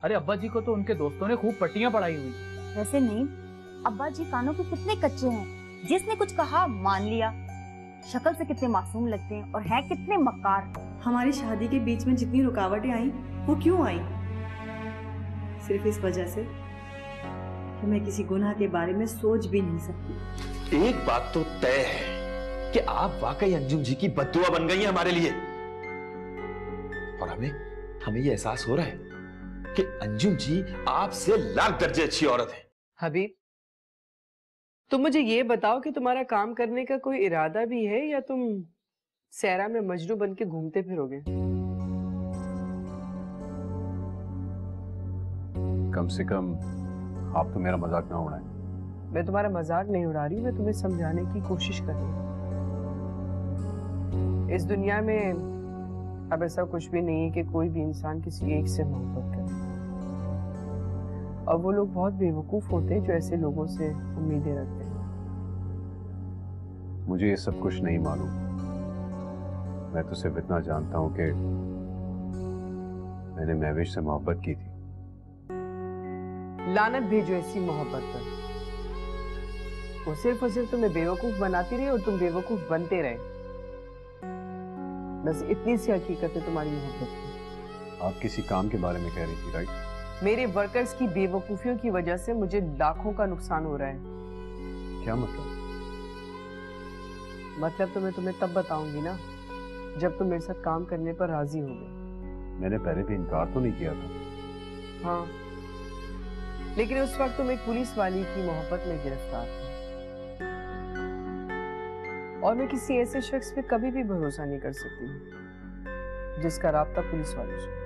अरे अब्बा जी को तो उनके दोस्तों ने खूब पट्टियां पढ़ाई हुई। वैसे नहीं, अब्बा जी कानों के कितने कच्चे हैं, जिसने कुछ कहा मान लिया। शक्ल से कितने मासूम लगते हैं और हैं कितने मक्कार। हमारी शादी के बीच में जितनी रुकावटें आई वो क्यों आई? सिर्फ इस वजह से कि मैं किसी गुनाह के बारे में सोच भी नहीं सकती। एक बात तो तय है कि आप वाकई अंजुम जी की बद्दुआ बन गई हैं हमारे लिए। और हमें ये एहसास हो रहा है कि अंजुम जी आपसे लाख दर्जे अच्छी औरत है। हबीब, तुम मुझे ये बताओ कि तुम्हारा काम करने का कोई इरादा भी है या तुम सहरा में मजनू बन के घूमते फिरोगे? कम से कम आप तो मेरा मजाक ना उड़ाएं। मैं तुम्हारा मजाक नहीं उड़ा रही, मैं तुम्हें समझाने की कोशिश कर रही हूँ। इस दुनिया में अब ऐसा कुछ भी नहीं है कि कोई भी इंसान किसी एक से मोहब्बत करे। और वो लोग बहुत बेवकूफ होते हैं जो ऐसे लोगों से उम्मीदें रखते हैं। मुझे ये सब कुछ नहीं मालूम। मैं तो सिर्फ इतना जानता हूँ कि मैंने महविश से मोहब्बत की थी। लानत भेजो ऐसी मोहब्बत पर। वो सिर्फ और सिर्फ तुम्हें बेवकूफ बनाती रही और तुम बेवकूफ बनते रहे। बस इतनी सी हकीकत है तुम्हारी मोहब्बत की। आप किसी काम के बारे में कह रही थी, राइट? मेरे वर्कर्स की बेवकूफियों की वजह से मुझे लाखों का नुकसान हो रहा है। क्या मतलब? मतलब तो मैं तुम्हें तब बताऊंगी ना जब तुम मेरे साथ काम करने पर राजी हो गए। मैंने पहले भी इनकार तो नहीं किया था। हाँ, लेकिन उस वक्त तुम एक पुलिस वाली की मोहब्बत में गिरफ्तार थे और मैं किसी ऐसे शख्स पे कभी भी भरोसा नहीं कर सकती जिसका राब्ता पुलिस वालों से।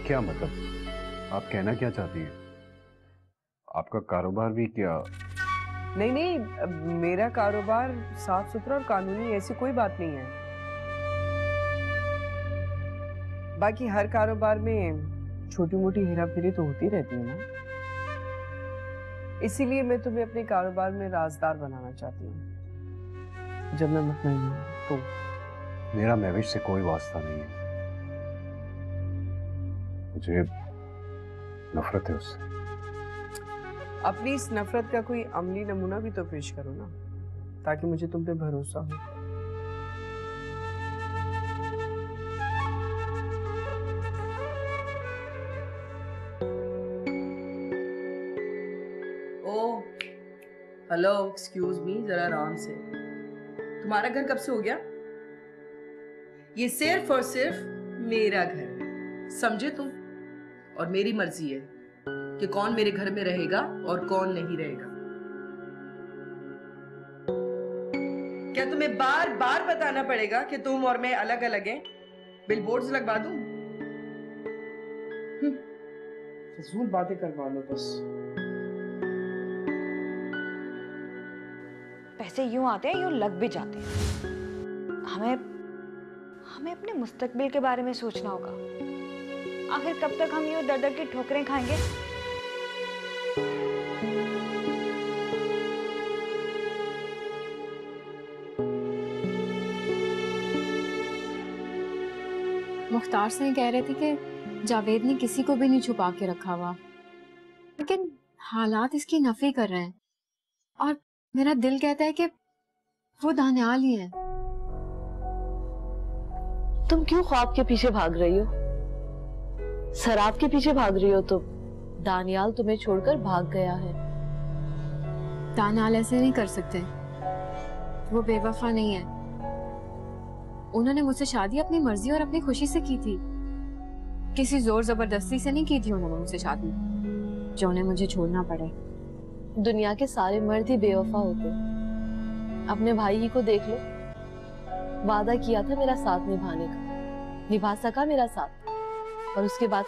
क्या मतलब? आप कहना क्या चाहती हैं? आपका कारोबार भी क्या? नहीं नहीं, मेरा कारोबार साफ सुथरा और कानूनी, ऐसी कोई बात नहीं है। बाकी हर कारोबार में छोटी मोटी हेराफेरी तो होती रहती है ना, इसीलिए मैं तुम्हें अपने कारोबार में राजदार बनाना चाहती हूँ। जब मैं मुतमईन हूँ तो। मेरा महविश से कोई वास्ता नहीं है। मुझे नफरत है उससे। अपनी इस नफरत का कोई अमली नमूना भी तो पेश करो ना, ताकि मुझे तुम पे भरोसा हो। ओह, हेलो, एक्सक्यूज मी, जरा आराम से। तुम्हारा घर कब से हो गया? ये सिर्फ और सिर्फ मेरा घर है, समझे तुम? और मेरी मर्जी है कि कौन मेरे घर में रहेगा और कौन नहीं रहेगा। क्या तुम्हें बार बार बताना पड़ेगा कि तुम और मैं अलग अलग हैं? बिलबोर्ड्स लगवा दूं? फजूल बातें करवा लो बस। पैसे यूं आते हैं यूं लग भी जाते हैं। हमें अपने मुस्तकबिल के बारे में सोचना होगा। आखिर कब तक हम यूं दर दर की ठोकरें खाएंगे? मुख्तार से कह रहे थे कि जावेद ने किसी को भी नहीं छुपा के रखा हुआ, लेकिन हालात इसकी नफी कर रहे हैं और मेरा दिल कहता है कि वो दानियाल ही है। तुम क्यों ख्वाब के पीछे भाग रही हो? शराब के पीछे भाग रही हो तुम? दानियाल तुम्हें छोड़कर भाग गया है। दानियाल ऐसे नहीं कर सकते, वो बेवफा नहीं है। उन्होंने मुझसे शादी अपनी मर्जी और अपनी खुशी से की थी, किसी जोर जबरदस्ती से नहीं की थी उन्होंने मुझसे शादी जो उन्हें मुझे छोड़ना पड़े। दुनिया के सारे मर्द ही बेवफा होते। अपने भाई ही को देख लो, वादा किया था मेरा साथ निभाने का, निभा सका मेरा साथ, और उसके बाद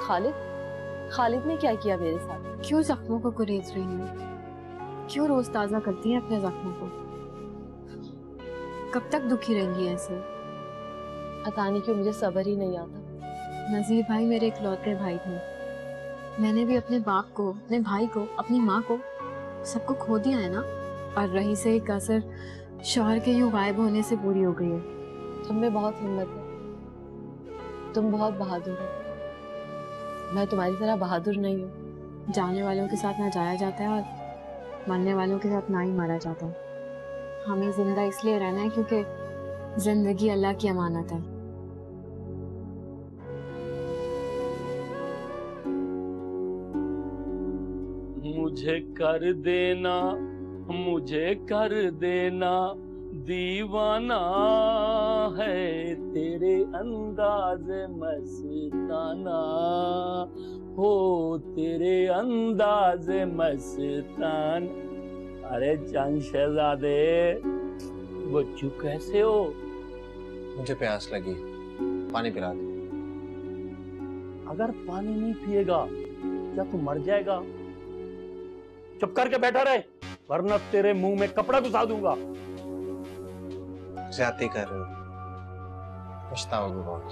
खालिद ने क्या किया मेरे साथ? क्यों जख्मों को कुरेद रही हैं? क्यों रोज ताजा करती हैं अपने जख्मों को? कब तक दुखी रहेंगी ऐसे? पता नहीं क्यों मुझे सब्र ही नहीं आता। नजीर भाई मेरे इकलौते भाई थे। मैंने भी अपने बाप को, अपने भाई को, अपनी माँ को, सबको खो दिया है ना। और रही से एक असर शौहर के यूं गायब होने से पूरी हो गई है। तुम में बहुत हिम्मत है, तुम बहुत बहादुर हो। मैं तुम्हारी तरह बहादुर नहीं हूँ। जाने वालों के साथ ना जाया जाता है और मरने वालों के साथ ना ही मारा जाता है। हमें जिंदा इसलिए रहना है क्योंकि जिंदगी अल्लाह की अमानत है। मुझे कर देना, मुझे कर देना, दीवाना है तेरे अंदाज मस्ताना, हो तेरे अंदाज मस्तान। अरे चंद शहजादे, बच्चू कैसे हो? मुझे प्यास लगी, पानी पिला दो। अगर पानी नहीं पिएगा क्या तू मर जाएगा? चुप करके बैठा रहे, वरना तेरे मुंह में कपड़ा घुसा दूंगा। ज्यादती कर रहे हो, पछताओगे बहुत।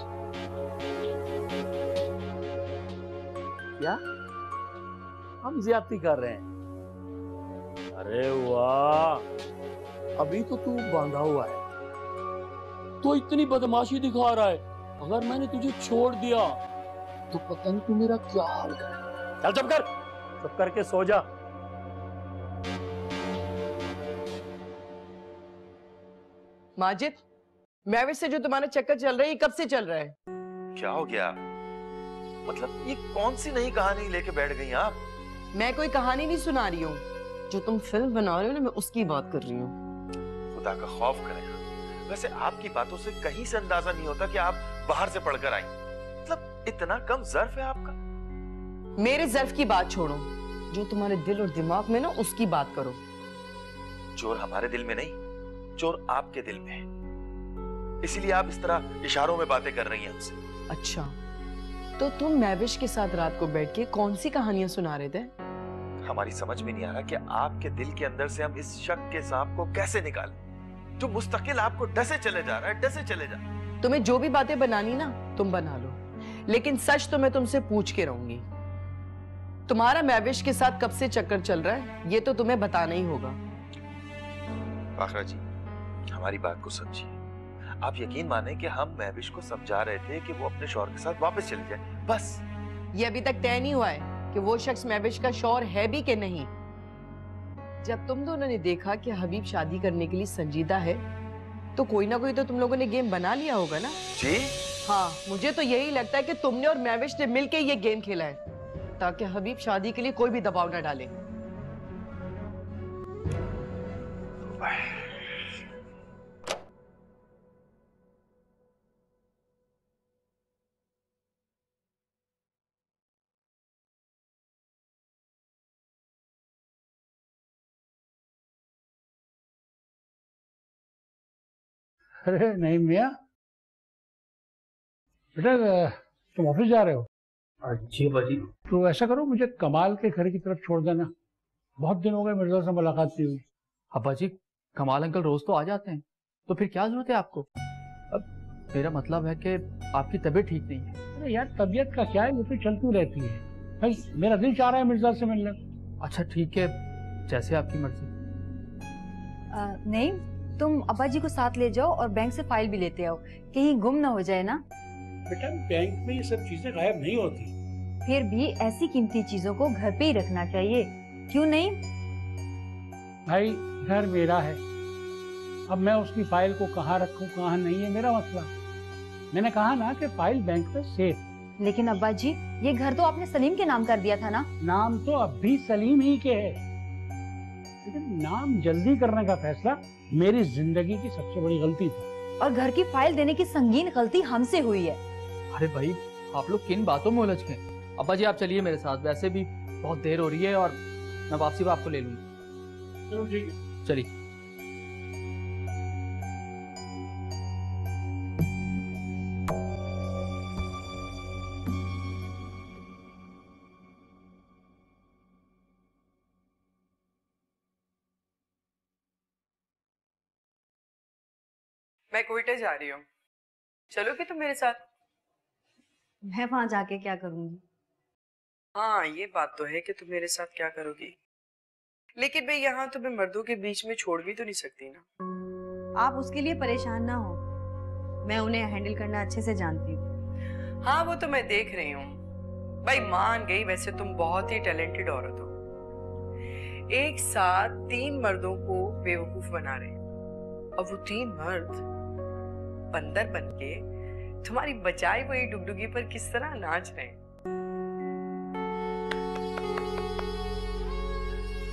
क्या हम ज्यादती कर रहे हैं? अरे वाह, अभी तो तू बांधा हुआ है, तो इतनी बदमाशी दिखा रहा है। अगर मैंने तुझे छोड़ दिया तो पता नहीं तू मेरा क्या हाल करे। चल चुप करके सो जा। माजिद, मैविश से जो तुम्हारा चक्कर चल रहा है, ये कब से चल रहा है? क्या हो गया? मतलब ये कौन सी नई कहानी लेके बैठ गई आप? मैं कोई कहानी नहीं सुना रही हूँ, जो तुम फिल्म बना रहे हो ना, मैं उसकी बात कर रही हूँ। खुदा का खौफ करें। वैसे आपकी बातों से कहीं से अंदाजा नहीं होता कि आप बाहर से पढ़कर आई। मतलब इतना कम ज़र्फ है आपका। मेरे ज़र्फ की बात छोड़ो, जो तुम्हारे दिल और दिमाग में ना, उसकी बात करो। चोर हमारे दिल में नहीं, चोर आपके दिल में है। इसीलिए आप इस तरह इशारों में बातें कर रही हैं हमसे। अच्छा, तो तुम मैविश के साथ रात को बैठ के कौन सी कहानियां सुना रहे थे? हमारी समझ में नहीं आ रहा कि आपके दिल के अंदर से हम इस शक के सांप को कैसे निकालें, जो मुस्तकिल आपको डसे चले जा रहा है, डसे चले जा रहा है। तुम्हें जो भी बातें बनानी ना, तुम बना लो, लेकिन सच तो मैं तुमसे पूछ के रहूंगी। तुम्हारा मैविश के साथ कब से चक्कर चल रहा है, ये तो तुम्हें बताना ही होगा। फाखरा जी, हमारी बात को समझिए। आप यकीन माने कि हम महविश को समझा रहे थे कि वो अपने शौहर के साथ वापस चले जाए, बस। ये अभी तक तय नहीं हुआ है कि वो शख्स महविश का शौहर है भी कि नहीं। जब तुम दोनों ने देखा कि हबीब शादी करने के लिए संजीदा है, तो कोई ना कोई तो तुम लोगों ने गेम बना लिया होगा ना? जी हाँ, मुझे तो यही लगता है कि तुमने और महविश ने मिलकर ये गेम खेला है, ताकि हबीब शादी के लिए कोई भी दबाव न डाले। अरे नहीं मियाँ, बेटा तुम ऑफिस जा रहे हो? जी बाजी। तो ऐसा करो, मुझे कमाल के घर की तरफ छोड़ देना। बहुत दिन हो गए मिर्जा से मुलाकात नहीं हुई। अब्बा जी, कमाल अंकल रोज तो आ जाते हैं, तो फिर क्या जरूरत है आपको? अब मेरा मतलब है कि आपकी तबीयत ठीक नहीं है। अरे यार, तबीयत का क्या है, वो तो चलती रहती है। भाई मेरा दिल चाह रहा है मिर्जा से मिलने। अच्छा ठीक है, जैसे आपकी मर्जी। नहीं, तुम अब्बा जी को साथ ले जाओ और बैंक से फाइल भी लेते आओ, कहीं गुम ना हो जाए ना। बेटा बैंक में ये सब चीजें गायब नहीं होती। फिर भी ऐसी कीमती चीजों को घर पे ही रखना चाहिए, क्यों नहीं? भाई घर मेरा है, अब मैं उसकी फाइल को कहाँ रखूं कहाँ नहीं है मेरा मसला। मैंने कहा ना कि फाइल बैंक में सेफ। लेकिन अब्बा जी, ये घर तो आपने सलीम के नाम कर दिया था ना? नाम तो अब भी सलीम ही के है, लेकिन नाम जल्दी करने का फैसला मेरी जिंदगी की सबसे बड़ी गलती थी। और घर की फाइल देने की संगीन गलती हमसे हुई है। अरे भाई, आप लोग किन बातों में उलझ गए? अब्बा जी आप चलिए मेरे साथ, वैसे भी बहुत देर हो रही है और मैं वापसी में आपको ले लूंगी। चलो ठीक है, चलिए। मैं क्वेटा जा रही हूँ, चलोगे तुम मेरे साथ? मैं वहां जाके क्या करूंगी? हाँ, ये बात तो है कि तुम मेरे साथ क्या करोगी, लेकिन मैं यहाँ तुम्हें मर्दों के बीच में छोड़ भी तो नहीं सकती ना। आप उसके लिए परेशान ना हो, मैं उन्हें हैंडल करना अच्छे से जानती हूँ। हाँ वो तो मैं देख रही हूँ। भाई मान गई, वैसे तुम बहुत ही टैलेंटेड औरत हो। एक साथ 3 मर्दों को बेवकूफ बना रहे, और वो 3 मर्द बंदर बनके तुम्हारी बचाई हुई डुगडुगी पर किस तरह नाच रहे हैं।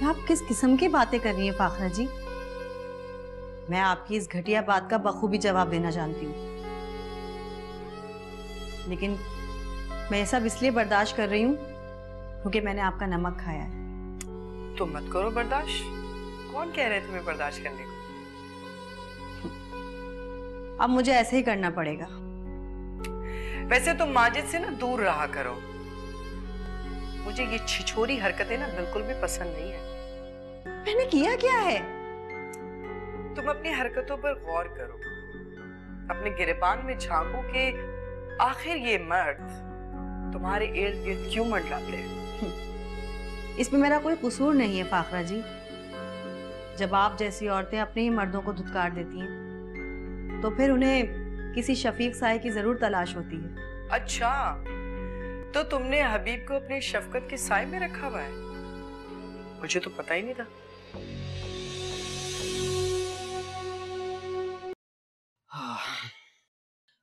आप किस किस्म की बातें कर रही हैं फाखरा जी? मैं आपकी इस घटिया बात का बखूबी जवाब देना जानती हूँ, लेकिन मैं ये सब इसलिए बर्दाश्त कर रही हूँ क्योंकि मैंने आपका नमक खाया है। तो मत करो बर्दाश्त। कौन कह रहे तुम्हें बर्दाश्त करने को? अब मुझे ऐसे ही करना पड़ेगा। वैसे तुम माजिद से ना दूर रहा करो। मुझे ये छिछोरी हरकतें ना बिल्कुल भी पसंद नहीं है। मैंने किया क्या है? तुम अपनी हरकतों पर गौर करो, अपने गिरेबान में झांको कि आखिर ये मर्द तुम्हारे इर्द गिर्द क्यों मंडलाते हैं। इसमें मेरा कोई कसूर नहीं है फाखरा जी। जब आप जैसी औरतें अपने ही मर्दों को धुतकार देती हैं तो फिर उन्हें किसी शफीक साए की जरूर तलाश होती है। अच्छा, तो तुमने हबीब को अपनी शफकत के साए में रखा हुआ है? मुझे तो पता ही नहीं था।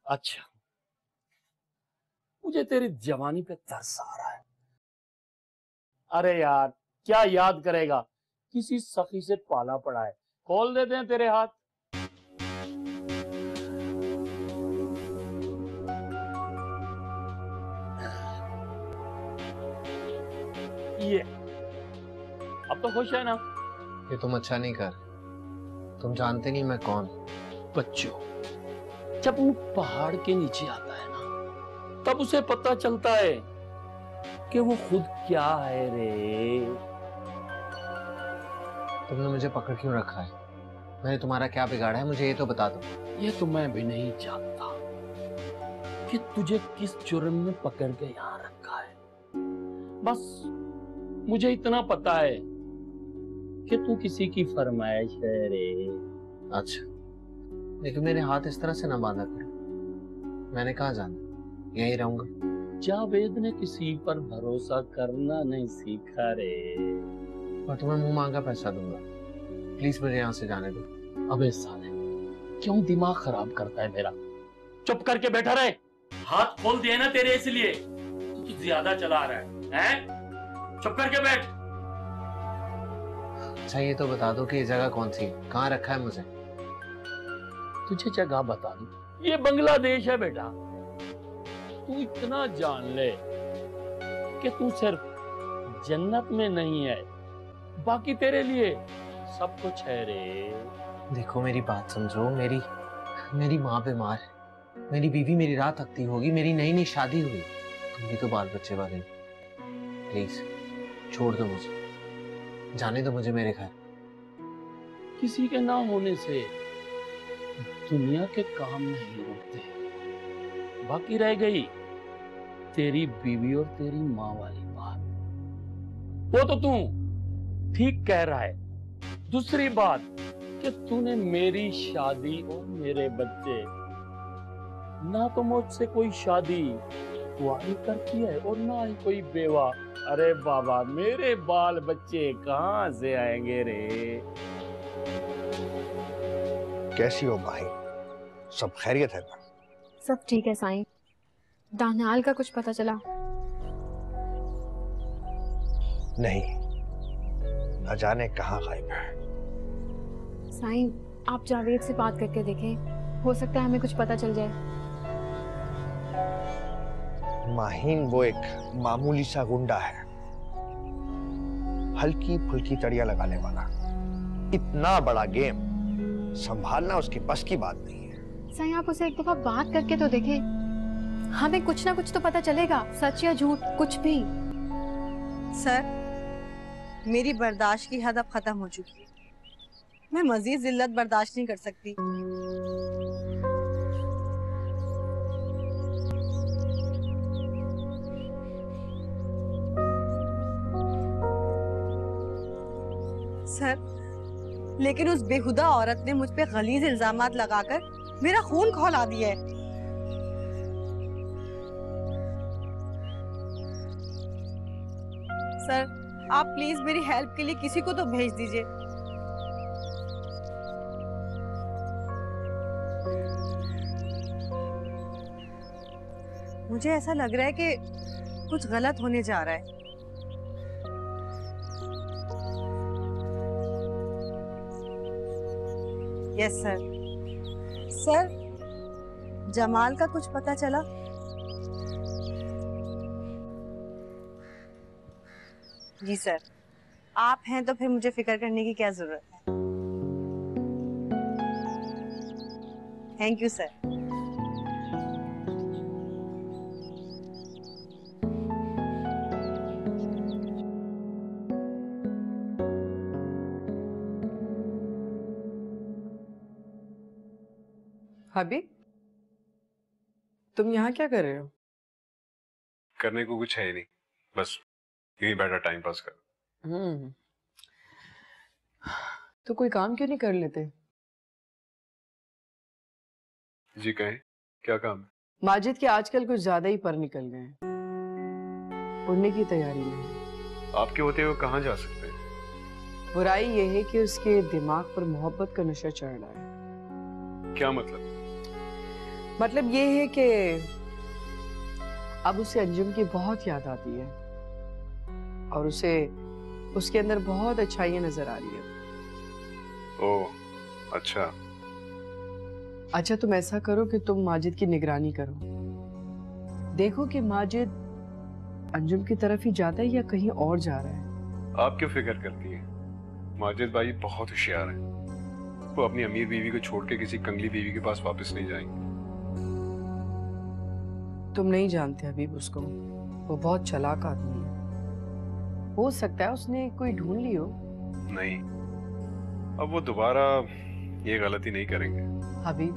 अच्छा, मुझे तेरी जवानी पे तरस आ रहा है। अरे यार, क्या याद करेगा, किसी सखी से पाला पड़ा है। खोल देते हैं तेरे हाथ। ये अब तो खुश है ना? ये तुम अच्छा नहीं कर। तुम जानते नहीं मैं कौन। बच्चों, जब वो पहाड़ के नीचे आता है ना, तब उसे पता चलता है कि वो खुद क्या है रे। तुमने मुझे पकड़ क्यों रखा है? मैंने तुम्हारा क्या बिगाड़ा है, मुझे ये तो बता दो। ये तो मैं भी नहीं जानता कि तुझे किस जुर्म में पकड़ के यहाँ रखा है। बस मुझे इतना पता है कि तू किसी की फरमाइश है रे। अच्छा, लेकिन मेरे हाथ इस तरह से ना बांधा करो। मैंने कहा जाना, यही रहूंगा। जावेद ने किसी पर भरोसा करना नहीं सीखा रे। और तुम्हें मुंह मांगा पैसा दूंगा। प्लीज मुझे यहाँ से जाने दो। अबे साले, क्यों दिमाग खराब करता है मेरा? चुप करके बैठा रहे। हाथ खोल दिए ना तेरे, इसलिए तू ज्यादा चला रहा है? चुप करके बैठ। अच्छा, ये तो बता दो कि ये जगह कौन सी, कहाँ रखा है मुझे? तुझे जगह बता दूं, ये बांग्लादेश है बेटा। तू इतना जान ले कि तू सिर्फ जन्नत में नहीं है, बाकी तेरे लिए सब कुछ है रे। देखो मेरी बात समझो। मेरी माँ बीमार है, मेरी बीवी मेरी राह तकती होगी, मेरी नई नई शादी हुई। तुम भी तो बाल बच्चे वाले। प्लीज छोड़ दो मुझे, जाने दो मुझे मेरे घर। किसी के ना होने से दुनिया के काम नहीं रुकते। बाकी रह गई तेरी बीवी और तेरी माँ वाली बात, वो तो तू ठीक कह रहा है। दूसरी बात कि तूने मेरी शादी और मेरे बच्चे, ना तो मुझसे कोई शादी कुआरी करती है और ना ही कोई बेवा। अरे बाबा, मेरे बाल बच्चे कहाँ से आएंगे रे? कैसी हो माही? सब खैरियत है ना? सब ठीक है साईं। दानियाल का कुछ पता चला? नहीं, न जाने कहाँ गायब है। साईं, आप जावेद से बात करके देखें, हो सकता है हमें कुछ पता चल जाए। माहीन वो एक मामूली सा गुंडा है, हल्की फुल्की तड़िया लगाने वाला। इतना बड़ा गेम संभालना उसकी बस की बात नहीं है। साईं, आप उसे एक दफा बात करके तो देखें, हमें कुछ ना कुछ तो पता चलेगा, सच या झूठ कुछ भी। सर, मेरी बर्दाश्त की हद अब खत्म हो चुकी है। मैं मजीद जिल्लत बर्दाश्त नहीं कर सकती। सर, लेकिन उस बेहुदा औरत ने मुझ पे गलीज इल्जामात लगाकर मेरा खून खौला दिया है। सर आप प्लीज मेरी हेल्प के लिए किसी को तो भेज दीजिए। मुझे ऐसा लग रहा है कि कुछ गलत होने जा रहा है। Yes sir. सर जमाल का कुछ पता चला? जी सर। आप हैं तो फिर मुझे फिक्र करने की क्या जरूरत है। Thank you sir. भाभी, तुम यहाँ क्या कर रहे हो? करने को कुछ है ही नहीं, बस यही बैठा टाइम पास कर। तो कोई काम क्यों नहीं कर लेते? जी कहें, क्या काम है? माजिद के आजकल कुछ ज्यादा ही पर निकल गए हैं, उड़ने की तैयारी में है। आपके होते हुए कहाँ जा सकते हैं? बुराई ये है कि उसके दिमाग पर मोहब्बत का नशा चढ़ रहा है। क्या मतलब? मतलब ये है कि अब उसे अंजुम की बहुत याद आती है और उसे उसके अंदर बहुत अच्छाइयां नजर आ रही है। ओह अच्छा। अच्छा तुम ऐसा करो कि तुम माजिद की निगरानी करो, देखो कि माजिद अंजुम की तरफ ही जाता है या कहीं और जा रहा है। आप क्यों फिक्र करती हैं? माजिद भाई बहुत होशियार है, वो अपनी अमीर बीवी को छोड़ के किसी कंगली बीवी के पास वापस नहीं जाएंगे। तुम नहीं जानते हबीब उसको, वो बहुत चालाक आदमी है। हो सकता है उसने कोई ढूंढ ली हो। नहीं, अब वो दोबारा ये गलती नहीं करेंगे। हबीब,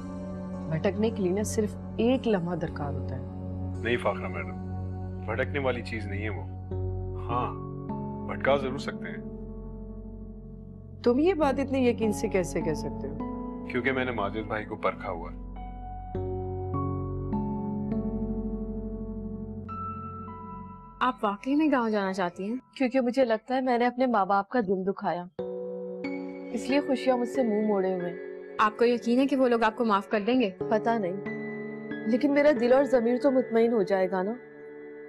भटकने के लिए ना सिर्फ एक लम्हा दरकार होता है। नहीं फाखरा मैडम, भटकने वाली चीज नहीं है वो। हाँ, भटका जरूर सकते हैं। तुम ये बात इतने यकीन से कैसे कह सकते हो? क्योंकि मैंने माजिद भाई को परखा हुआ है। आप वाकई में गांव जाना चाहती हैं? क्योंकि मुझे लगता है मैंने अपने माँ बाप का दिल दुखाया, इसलिए खुशियाँ मुझसे मुंह मोड़े हुए। आपको यकीन है कि वो लोग आपको माफ कर देंगे? पता नहीं, लेकिन मेरा दिल और जमीर तो मुतमईन हो जाएगा ना।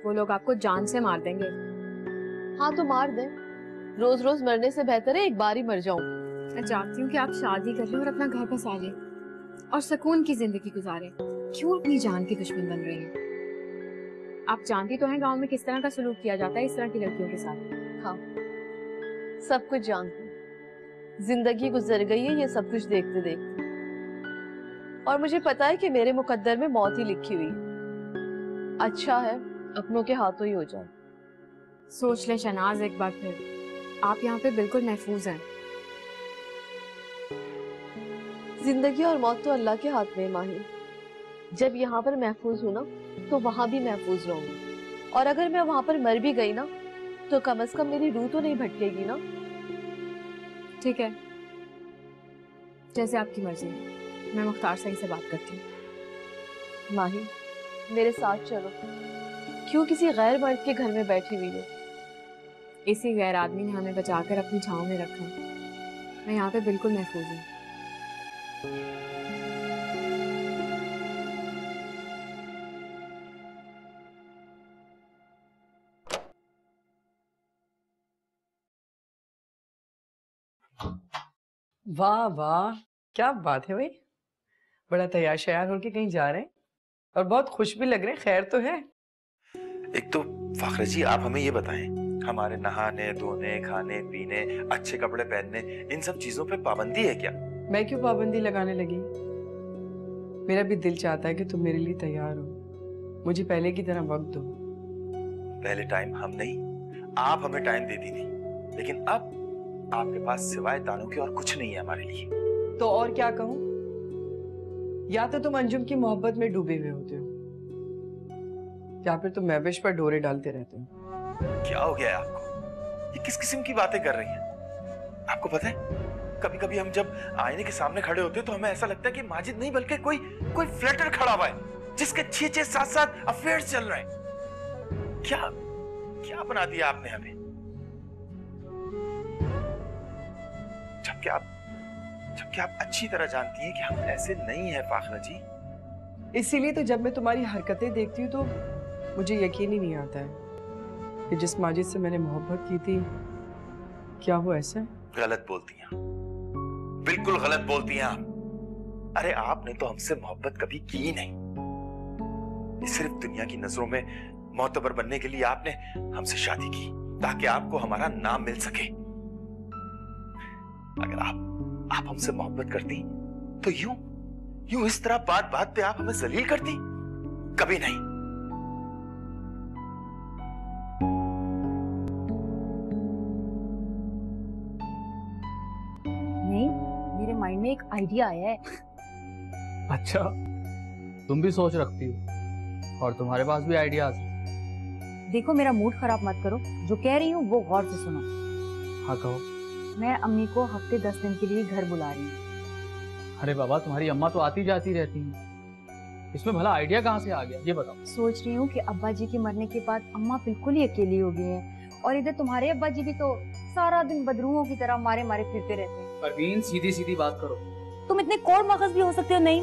वो लोग आपको जान से मार देंगे। हाँ तो मार दें, रोज रोज मरने से बेहतर है एक बार ही मर जाऊं। मैं चाहती हूँ कि आप शादी कर लें और अपना घर बसा लें और सुकून की जिंदगी गुजारें। क्यों अपनी जान की दुश्मन बन रही हैं? आप जानती तो हैं गांव में किस तरह का सलूक किया जाता है इस तरह की लड़कियों के साथ। हाँ, सब कुछ जानती हूँ। जिंदगी गुजर गई है ये सब कुछ देखते देखते, और मुझे पता है कि मेरे मुकद्दर में मौत ही लिखी हुई है। अच्छा है अपनों के हाथों ही हो जाए। सोच ले शहनाज एक बार फिर, आप यहाँ पे बिल्कुल महफूज हैं। जिंदगी और मौत तो अल्लाह के हाथ में माही। जब यहाँ पर महफूज हूँ ना तो वहां भी महफूज रहूंगी, और अगर मैं वहां पर मर भी गई ना तो कम से कम मेरी रूह तो नहीं भटकेगी ना। ठीक है, जैसे आपकी मर्जी। मैं मुख्तार सही से बात करती हूँ। माही मेरे साथ चलो। क्यों किसी गैर मर्द के घर में बैठी हुई है? इसी गैर आदमी ने हमें बचाकर अपनी छांव में रखा। मैं यहाँ पे बिल्कुल महफूज हूँ। वाह वाह, क्या बात है भाई, बड़ा तैयार शयार होके कहीं जा रहे हैं और बहुत खुश भी लग रहे हैं। खैर तो है। एक तो फाखरा जी आप हमें ये बताएं, हमारे नहाने धोने खाने पीने अच्छे कपड़े पहनने इन सब चीजों पे पाबंदी है क्या? मैं क्यों पाबंदी लगाने लगी? मेरा भी दिल चाहता है कि तुम मेरे लिए तैयार हो, मुझे पहले की तरह वक्त दो। पहले टाइम हम नहीं, आप हमें टाइम देती थी, लेकिन अब आपके पास सिवाय तानों के और कुछ नहीं है हमारे लिए। तो और क्या कहूं? या तो तुम अंजुम की मोहब्बत में डूबे हुए होते हो, या फिर तुम महविश पर डोरे डालते रहते हो। क्या हो गया है आपको? ये किस किस्म की बातें कर रही हैं? आपको पता है कभी कभी हम जब आईने के सामने खड़े होते हैं तो हमें ऐसा लगता है कि माजिद नहीं बल्कि कोई कोई फ्लैटर खड़ा हुआ है जिसके 6-6 7-7 अफेयर्स चल रहे हैं। क्या क्या बना दिया आपने हमें? जबकि आप अच्छी तरह जानती हैं कि हम ऐसे नहीं हैं फाखरा जी। इसीलिए तो जब मैं तुम्हारी हरकतें देखती हूँ तो मुझे यकीन ही नहीं आता है कि जिस माजिद से मैंने मोहब्बत की थी क्या वो ऐसा है? गलत बोलती हैं, बिल्कुल गलत बोलती हैं आप। अरे आपने तो हमसे मोहब्बत कभी की ही नहीं। सिर्फ दुनिया की नजरों में मोतबर बनने के लिए आपने हमसे शादी की ताकि आपको हमारा नाम मिल सके। अगर आप हमसे मोहब्बत करती तो यूं इस तरह बात बात पे आप हमें जलील करती? कभी नहीं। नहीं, मेरे माइंड में एक आइडिया आया है। अच्छा, तुम भी सोच रखती हो और तुम्हारे पास भी आइडियाज हैं। देखो, मेरा मूड खराब मत करो, जो कह रही हूँ वो गौर से सुनो। हाँ कहो। मैं अम्मी को हफ्ते 10 दिन के लिए घर बुला रही हूँ। अरे बाबा, तुम्हारी अम्मा तो आती जाती रहती है, इसमें भला आइडिया कहाँ से आ गया ये बताओ। सोच रही हूँ कि अब्बा जी के मरने के बाद अम्मा बिल्कुल ही अकेली हो गई है और इधर तुम्हारे अब्बा जी भी तो सारा दिन बदरूहों की तरह मारे मारे फिरते रहते हैं। परवीन, सीधी सीधी बात करो। तुम इतने कौड़ मगज भी हो सकते हो नहीं?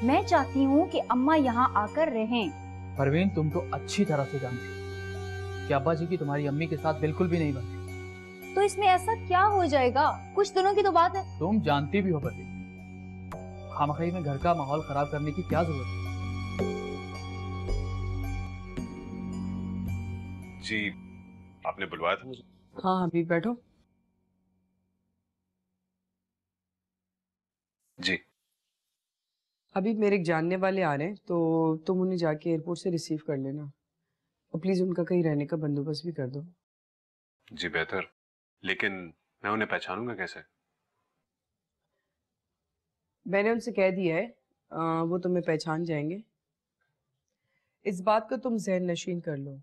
मैं चाहती हूँ कि अम्मा यहाँ आकर रहें। परवीन, तुम तो अच्छी तरह से जानती हो कि अब्बा जी की तुम्हारी अम्मी के साथ बिल्कुल भी नहीं बनती। तो इसमें ऐसा क्या हो जाएगा? कुछ दिनों की तो बात है। तुम जानती भी हो परवीन, खामखई में घर का माहौल खराब करने की क्या जरूरत है? जी, आपने बुलवाया था मुझे? हाँ अभी बैठो। जी। अभी मेरे एक जानने वाले आ रहे हैं तो तुम उन्हें जाके एयरपोर्ट से रिसीव कर लेना और प्लीज उनका कहीं रहने का बंदोबस्त भी कर दो। जी बेहतर, लेकिन मैं उन्हें पहचानूंगा कैसे? मैंने उनसे कह दिया है, वो तुम्हें पहचान जाएंगे। इस बात को तुम जहन नशीन कर लो।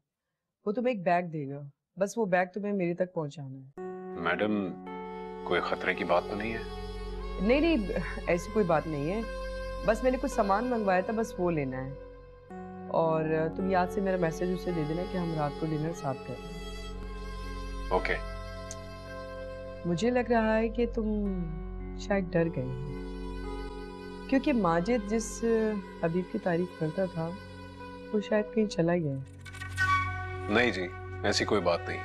वो तुम्हें एक बैग देगा, बस वो बैग तुम्हें मेरे तक पहुंचाना है। मैडम, कोई खतरे की बात तो नहीं है? नहीं, ऐसी कोई बात नहीं है। बस मैंने कुछ सामान मंगवाया था, बस वो लेना है। और तुम याद से मेरा मैसेज उसे दे देना कि हम रात को डिनर साथ करें। ओके। मुझे लग रहा है कि तुम शायद डर गए हो, क्योंकि माजिद जिस हबीब की तारीफ करता था वो शायद कहीं चला गया है। नहीं जी, ऐसी कोई बात नहीं।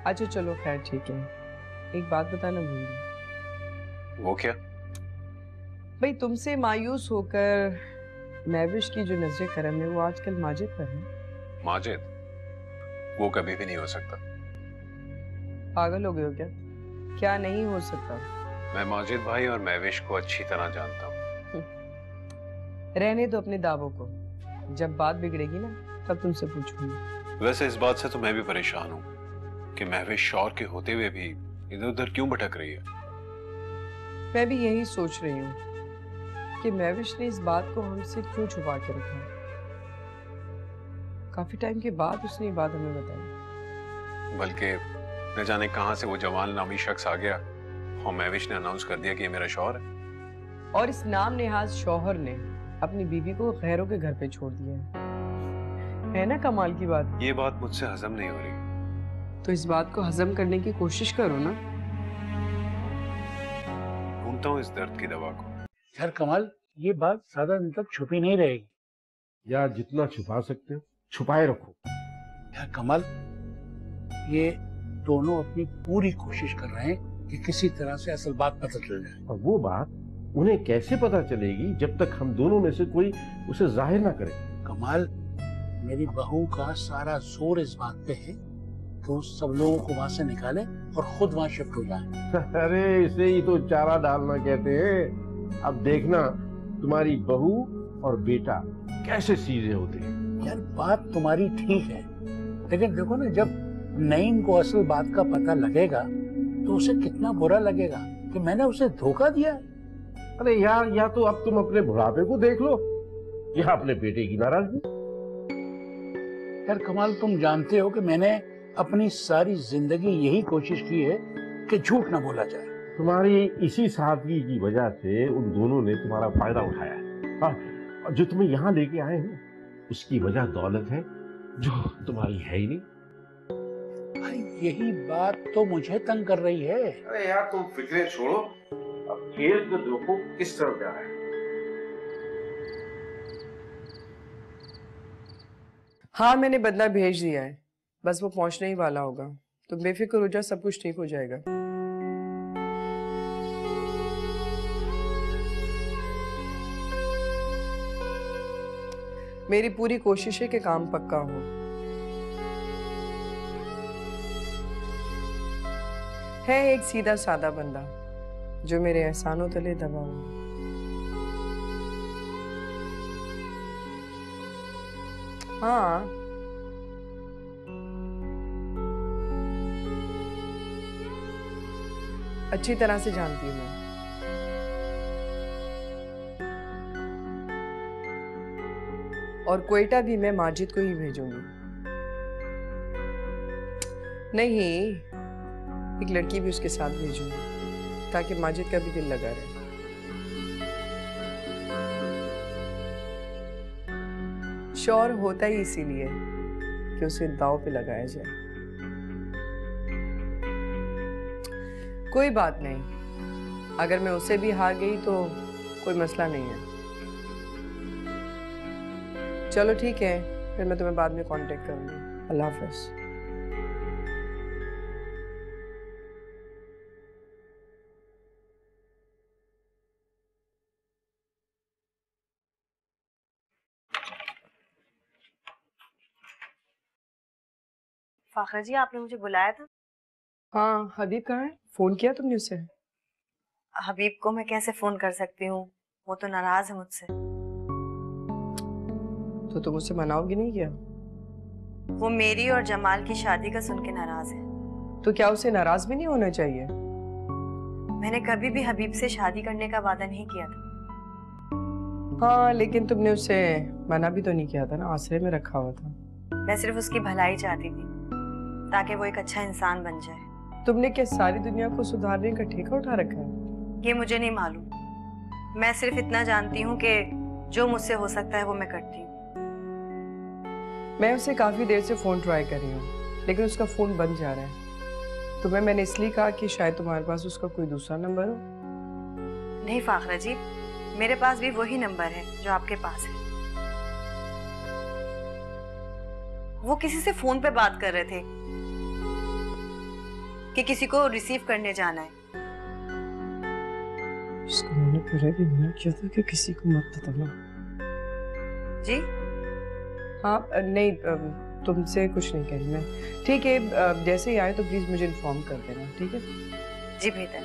अच्छा चलो खैर ठीक है। एक बात बताना भूल गई। वो क्या? भाई तुमसे मायूस होकर महविश की जो नजर करम है वो आजकल माजिद पर है। माजिद? वो कभी भी नहीं हो सकता। पागल हो गए हो क्या? क्या नहीं हो सकता? मैं माजिद भाई और महविश को अच्छी तरह जानता हूँ। रहने दो अपने दावों को, जब बात बिगड़ेगी ना तब तुमसे पूछूंगी। वैसे इस बात से तो मैं भी परेशान हूँ कि महविश शौहर के होते हुए भी इधर उधर क्यों भटक रही है। मैं भी यही सोच रही हूँ कि महविश ने इस बात को हमसे क्यों छुपा के रखा। काफी टाइम के बाद उसने ये बात हमें बताई। बल्कि न जाने कहां से वो जवान नामी शख्स आ गया और महविश ने अनाउंस कर दिया कि ये मेरा शौहर है। और इस नाम नेहाज शौहर ने अपनी बीवी को गैरों के घर पे छोड़ दिया है ना? कमाल की बात। ये बात मुझसे हजम नहीं हो रही। तो इस बात को हजम करने की कोशिश करो ना। ढूंढता हूँ इस दर्द की दवा को। यार कमाल, ये बात ज्यादा दिन तक छुपी नहीं रहेगी। यार जितना छुपा सकते हो छुपाए रखो। यार कमाल, ये दोनों अपनी पूरी कोशिश कर रहे हैं कि किसी तरह से असल बात पता चल जाए। और वो बात उन्हें कैसे पता चलेगी जब तक हम दोनों में से कोई उसे जाहिर ना करे। कमाल, मेरी बहू का सारा जोर इस बात पे है कि वो सब लोगों को वहां से निकाले और खुद वहां शिफ्ट हो जाए। अरे इसे ही तो चारा डालना कहते हैं। अब देखना तुम्हारी बहू और बेटा कैसे सीधे होते हैं। यार बात तुम्हारी ठीक है, लेकिन देखो ना, जब नईम को असल बात का पता लगेगा तो उसे कितना बुरा लगेगा कि मैंने उसे धोखा दिया। अरे यार, या तो अब तुम अपने बुढ़ापे को देख लो या अपने बेटे की नाराजगी। यार कमाल, तुम जानते हो कि मैंने अपनी सारी जिंदगी यही कोशिश की है कि झूठ ना बोला जाए। तुम्हारी इसी सादगी की वजह से उन दोनों ने तुम्हारा फायदा उठाया है। हाँ, और जो तुम्हें यहाँ लेके आए हैं उसकी वजह दौलत है जो तुम्हारी है ही नहीं। भाई यही बात तो मुझे तंग कर रही है। अरे यार तुम फिक्रें छोड़ो, अब खेल तो देखो किस तरफ जा रहा है। हाँ, मैंने बदला भेज दिया है, बस वो पहुंचने ही वाला होगा। तुम बेफिक्र हो जा, सब कुछ ठीक हो जाएगा। मेरी पूरी कोशिश है कि काम पक्का हो। है एक सीधा सादा बंदा जो मेरे एहसानों तले दबा हुआ। हाँ, अच्छी तरह से जानती हूँ मैं। और क्वेटा भी मैं माजिद को ही भेजूंगी। नहीं, एक लड़की भी उसके साथ भेजूंगी ताकि माजिद का भी दिल लगा रहे। शौहर होता ही इसीलिए कि उसे दांव पे लगाया जाए। कोई बात नहीं, अगर मैं उससे भी हार गई तो कोई मसला नहीं है। चलो ठीक है, फिर मैं तुम्हें बाद में कांटेक्ट करूंगी। अल्लाह हाफ़िज़। फाखरा जी, आपने मुझे बुलाया था? हाँ, हबीब कहाँ है? फोन किया तुमने उसे? हबीब को मैं कैसे फोन कर सकती हूँ, वो तो नाराज है मुझसे। तो तुम उससे मनाओगी नहीं क्या? वो मेरी और जमाल की शादी का सुन के नाराज है। तो क्या उसे नाराज भी नहीं होना चाहिए? मैंने कभी भी हबीब से शादी करने का वादा नहीं किया था। हाँ, लेकिन तुमने उसे मना भी तो नहीं किया था ना, आसरे में रखा हुआ था। मैं सिर्फ उसकी भलाई चाहती थी ताकि वो एक अच्छा इंसान बन जाए। तुमने क्या सारी दुनिया को सुधारने का ठेका उठा रखा है? ये मुझे नहीं मालूम। मैं सिर्फ इतना जानती हूँ कि जो मुझसे हो सकता है वो मैं करती हूँ। मैं उसे काफी देर से फोन ट्राई कर रही हूँ, लेकिन उसका फोन बंद जा रहा है। तुम्हें मैंने इसलिए कहा कि शायद तुम्हारे पास उसका कोई दूसरा नंबर हो। नहीं फाखरा जी, मेरे पास भी वही नंबर है जो आपके पास है। वो किसी से फोन पे बात कर रहे थे कि किसी को रिसीव करने जाना है। इसको मैंने पूरा भी मना किया था कि किसी को मत बताना। जी? हाँ, नहीं, तुमसे कुछ नहीं कह रही मैं। ठीक है, जैसे ही आए तो प्लीज मुझे इन्फॉर्म कर देना, ठीक है? जी बेहतर।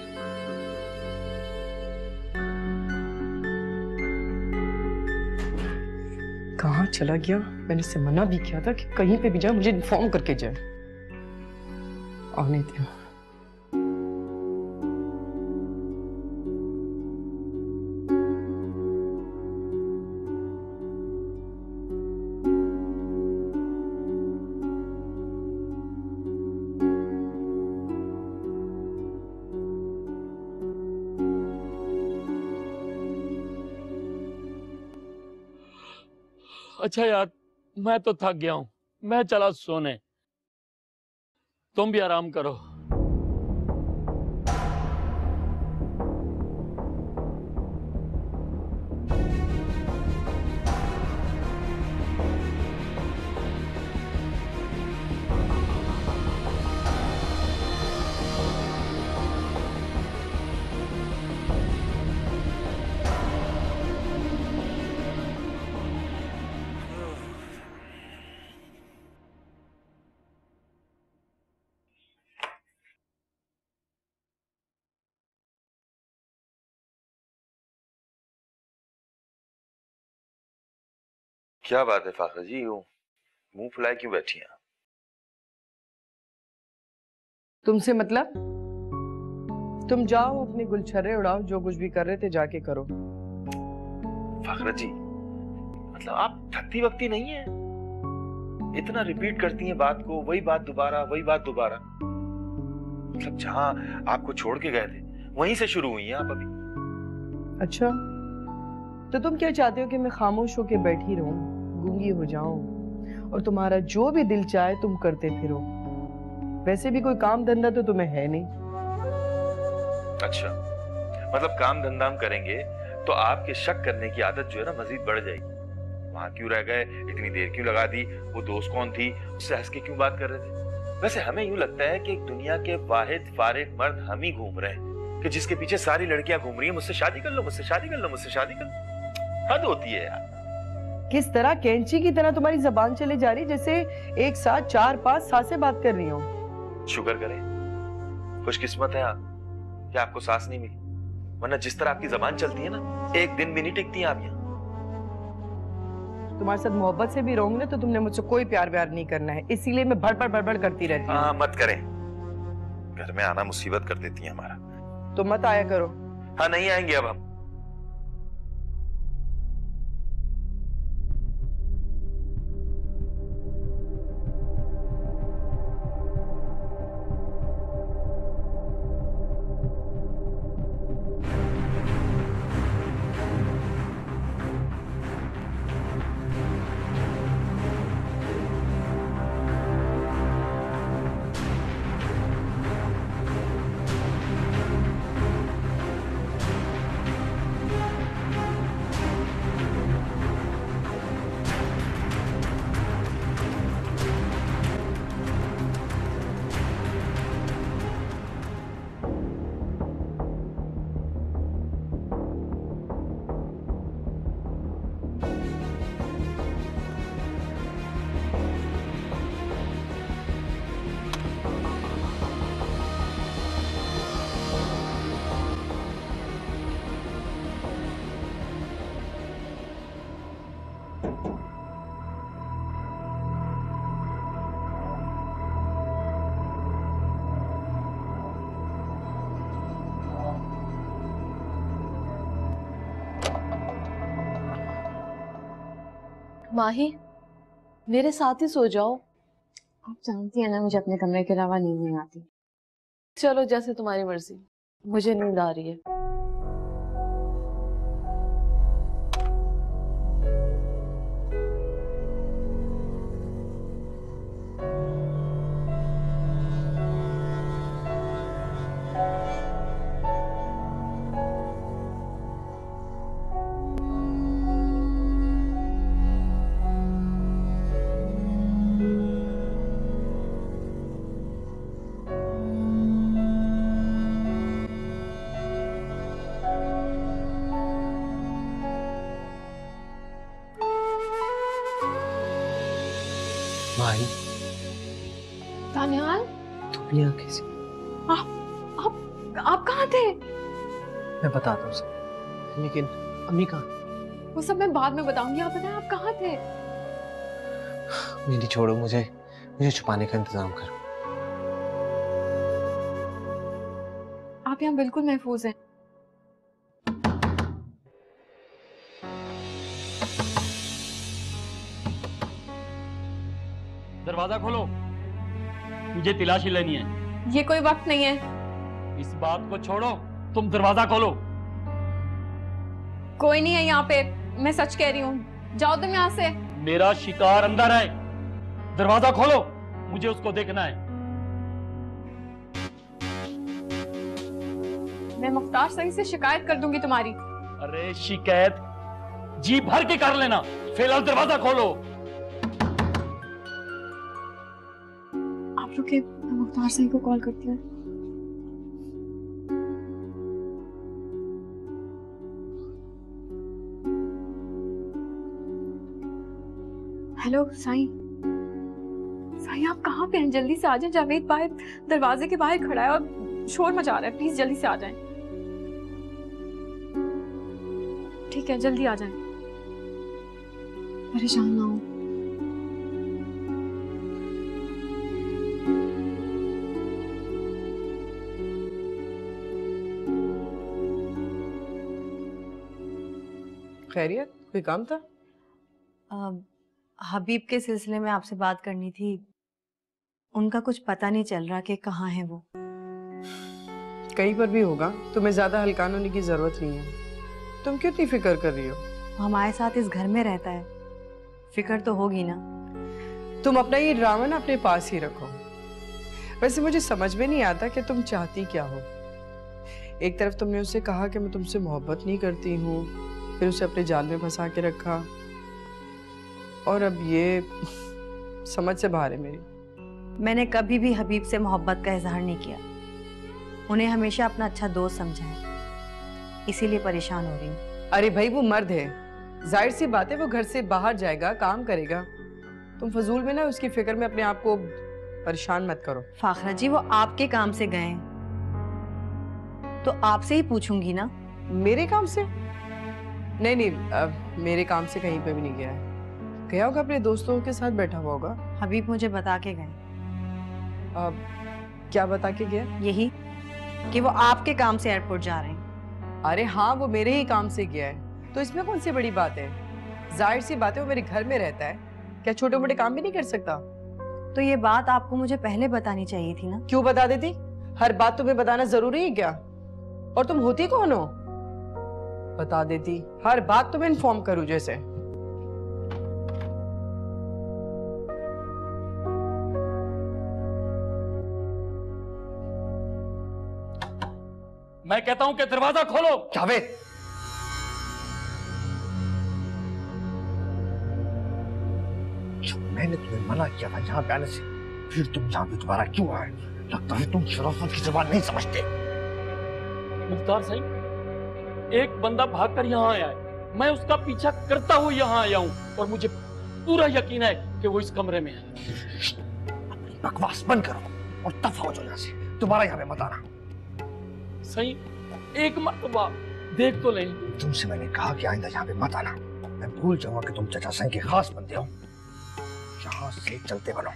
कहाँ चला गया? मैंने इससे मना भी किया था कि कहीं पे भी जाए मुझे इन्फॉर्म करके जाए। आने दो। अच्छा यार, मैं तो थक गया हूँ, मैं चला सोने। तुम भी आराम करो। क्या बात है फाखरा जी, यूं मुंह फुलाए क्यों बैठी हैं? तुमसे मतलब? तुम जाओ अपने गुलछर्रे उड़ाओ, जो कुछ भी कर रहे थे जाके करो। फाखरा जी, मतलब आप थकती वक्ती नहीं है? इतना रिपीट करती हैं बात को, वही बात दोबारा, वही बात दोबारा। मतलब जहाँ आपको छोड़ के गए थे वहीं से शुरू हुई हैं आप अभी। अच्छा, तो तुम क्या चाहते हो कि मैं खामोश होकर बैठी रहूं, गूंगी हो जाऊं और तुम्हारा जो भी दिल चाहे तुम करते फिरो? वैसे भी कोई काम धंधा तो तुम्हें है नहीं। अच्छा, मतलब काम धंधा हम करेंगे तो आपके शक करने की आदत जो है ना मजीद बढ़ जाएगी। वहां क्यों रह गए, इतनी देर क्यों लगा दी, वो दोस्त कौन थी, उससे हंस के क्यों बात कर रहे थे? वैसे हमें यूं लगता है कि एक दुनिया के वाहिद फारिग मर्द हम ही घूम रहे हैं कि जिसके पीछे सारी लड़कियां घूम रही हैं, मुझसे शादी कर लो, मुझसे शादी कर लो, मुझसे शादी कर लो। हद होती है यार। किस तरह कैंची की तरह तुम्हारी जबान चले जा रही, जैसे एक साथ 4-5 सांसें बात कर रही हो। शुक्र करें, खुशकिस्मत है आप कि आपको सांस नहीं मिली, वरना जिस तरह आपकी जबान चलती है ना, एक दिन भी नहीं टिकती आप यहाँ। तुम्हारे साथ मोहब्बत से भी रहूंगी ना तो तुमने मुझसे कोई प्यार व्यार नहीं करना है, इसीलिए मैं भड़बड़ भड़बड़ करती रहती हूँ। हाँ मत करें, घर में आना मुसीबत कर देती है हमारा। तो मत आया करो। हाँ नहीं आएंगे अब हम। माही, मेरे साथ ही सो जाओ। आप जानती है ना मुझे अपने कमरे के अलावा नींद नहीं आती। चलो जैसे तुम्हारी मर्जी, मुझे नींद आ रही है। माही, तानिहाल, तुम यहाँ कैसे? आप कहाँ थे? मैं बताता हूँ सब, लेकिन अम्मी कहाँ? वो सब मैं बाद में बताऊंगी। आप बताएं आप कहाँ थे? मेरी छोड़ो, मुझे छुपाने का इंतजाम करो। आप यहाँ बिल्कुल महफूज हैं। दरवाजा खोलो, मुझे तलाशी लेनी है। ये कोई वक्त नहीं है। इस बात को छोड़ो, तुम दरवाजा खोलो। कोई नहीं है यहाँ पे, मैं सच कह रही हूँ। जाओ तुम यहाँ से। मेरा शिकार अंदर है, दरवाजा खोलो, मुझे उसको देखना है। मैं मुख्तार सही से शिकायत कर दूंगी तुम्हारी। अरे शिकायत जी भर के कर लेना, फिलहाल दरवाजा खोलो। आप रुके, मैं मुख्तार सही को कॉल करती हूँ। हेलो साईं, साईं आप कहाँ पे हैं? जल्दी से आ जाएं। जावेद बाहर दरवाजे के बाहर खड़ा है और शोर मचा रहा है। प्लीज जल्दी से आ जाएं। ठीक है, जल्दी आ जाएं। परेशान ना हो। खैरियत, कोई काम था? हबीब के सिलसिले में आपसे बात करनी थी। उनका कुछ पता नहीं चल रहा कि कहाँ है वो। कहीं पर भी होगा, तुम्हें ज्यादा हल्कान होने की जरूरत नहीं है। तुम क्यों इतनी फिक्र कर रही हो? वो हमारे साथ इस घर में रहता है, फिक्र तो होगी ना। तुम अपना ये ड्रामा ना अपने पास ही रखो। वैसे मुझे समझ में नहीं आता कि तुम चाहती क्या हो। एक तरफ तुमने उससे कहा कि मैं तुमसे मोहब्बत नहीं करती हूँ, फिर उसे अपने जाल में फंसा के रखा, और अब ये समझ से बाहर है मेरी। मैंने कभी भी हबीब से मोहब्बत का इजहार नहीं किया, उन्हें हमेशा अपना अच्छा दोस्त समझा है, इसीलिए परेशान हो रही हूँ। अरे भाई वो मर्द है, जाहिर सी बात है वो घर से बाहर जाएगा, काम करेगा। तुम फजूल में ना उसकी फिक्र में अपने आप को परेशान मत करो। फाखरा जी वो आपके काम से गए हैं, तो आपसे ही पूछूंगी ना। मेरे काम से? नहीं नहीं, मेरे काम से कहीं पे भी नहीं गया है। गया होगा अपने दोस्तों के साथ बैठा हुआ होगा। हबीब मुझे बता के गए। क्या बता के गया? यही कि वो आपके काम से एयरपोर्ट जा रहे हैं। अरे हाँ, वो मेरे ही काम से गया है, तो इसमें कौन सी बड़ी बात है? जाहिर सी बात है वो मेरे घर में रहता है, क्या छोटे मोटे काम भी नहीं कर सकता? तो ये बात आपको मुझे पहले बतानी चाहिए थी ना। क्यों बता देती? हर बात तुम्हें बताना जरूरी है क्या? और तुम होती कौन हो? बता देती, हर बात तुम्हें इन्फॉर्म करूं जैसे। मैं कहता हूं कि दरवाजा खोलो। जावेद, मैंने तुम्हें मना किया था यहाँ पे आने से, फिर तुम यहाँ पे दोबारा क्यों आए? लगता है तुम शराफत की ज़बान नहीं समझते। मुख्तार सही, एक बंदा भागकर यहाँ आया है, मैं उसका पीछा करता हुआ यहाँ आया हूँ, और मुझे पूरा यकीन है कि वो इस कमरे में है। अपनी बकवास बंद करो और दफा हो जाओ यहाँ से, दोबारा यहाँ पे मत आना। सही, एक मर्तबा देख तो लें। तुमसे मैंने कहा कि आइंदा यहाँ पे मत आना। मैं भूल जाऊंगा कि तुम चाचा सिंह के खास बंदे हो। यहाँ से चलते बनो।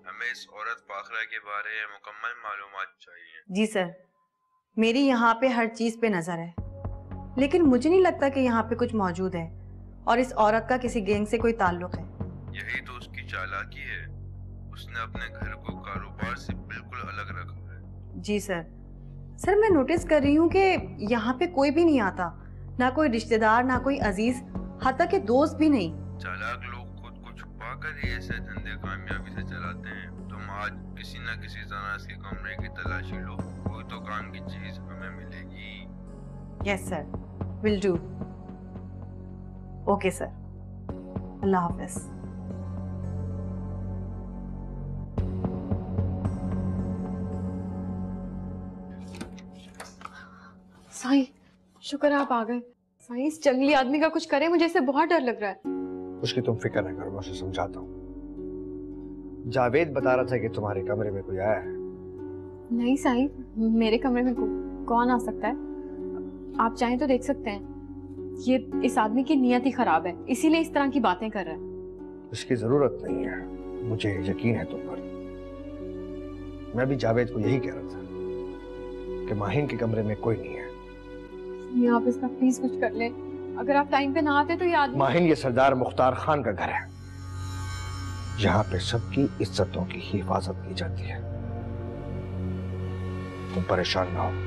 हमें इस औरत फाखरा के बारे में मुकम्मल मालूमात चाहिए। जी सर, मेरी यहाँ पे हर चीज पे नजर है, लेकिन मुझे नहीं लगता कि यहाँ पे कुछ मौजूद है, और इस औरत का किसी गैंग से कोई ताल्लुक है। यही तो उसकी चालाकी है, उसने अपने घर को कारोबार से बिल्कुल अलग रखा है। जी सर। सर मैं नोटिस कर रही हूँ कि यहाँ पे कोई भी नहीं आता, ना कोई रिश्तेदार, ना कोई अजीज, हत्ता के दोस्त भी नहीं। चालाक लोग खुद को छुपा कर ही ऐसे धंधे कामयाबी से चलाते हैं। तुम आज किसी न किसी तरह इसके कमरे की तलाशी लो, कोई तो काम की चीज हमें मिलेगी। Yes sir, will do. Okay sir, अल्लाह हाफिज। साईं, शुक्र आप आ गए। साईं, इस जंगली आदमी का कुछ करे, मुझे इससे बहुत डर लग रहा है। उसकी तुम फिक्र न करो, मैं उसे समझाता हूँ। जावेद बता रहा था कि तुम्हारे कमरे में कोई आया है। नहीं साईं, मेरे कमरे में कौन आ सकता है? आप चाहें तो देख सकते हैं। ये इस आदमी की नियत ही खराब है, इसीलिए इस तरह की बातें कर रहा है। इसकी जरूरत नहीं है, मुझे यकीन है तुम पर। मैं भी जावेद को यही कह रहा था कि माहिन के कमरे में कोई नहीं है। आप इसका प्लीज कुछ कर ले, अगर आप टाइम पे ना आते तो ये आदमी। माहिन ये सरदार मुख्तार खान का घर है, यहाँ पे सबकी इज्जतों की हिफाजत की जाती है। तुम परेशान ना हो।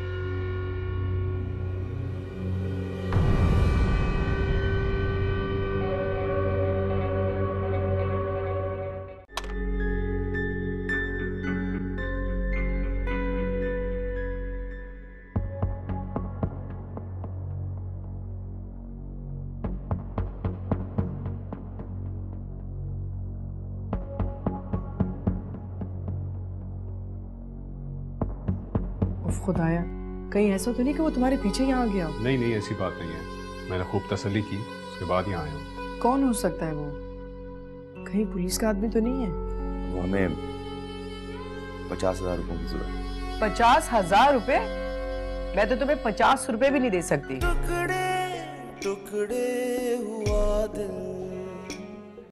खुदाया, कहीं ऐसा तो नहीं कि वो तुम्हारे पीछे यहाँ आ गया? नहीं नहीं, ऐसी बात नहीं है। मैंने खूब तसल्ली की, उसके बाद यहाँ आया हूँ। कौन हो सकता है वो? कहीं पुलिस का आदमी तो नहीं है? वो हमें 50,000 रुपए की जरूरत है। 50,000 रुपए? मैं तो तुम्हें 50 रुपए भी नहीं दे सकती। टुकड़े टुकड़े हुआ दिल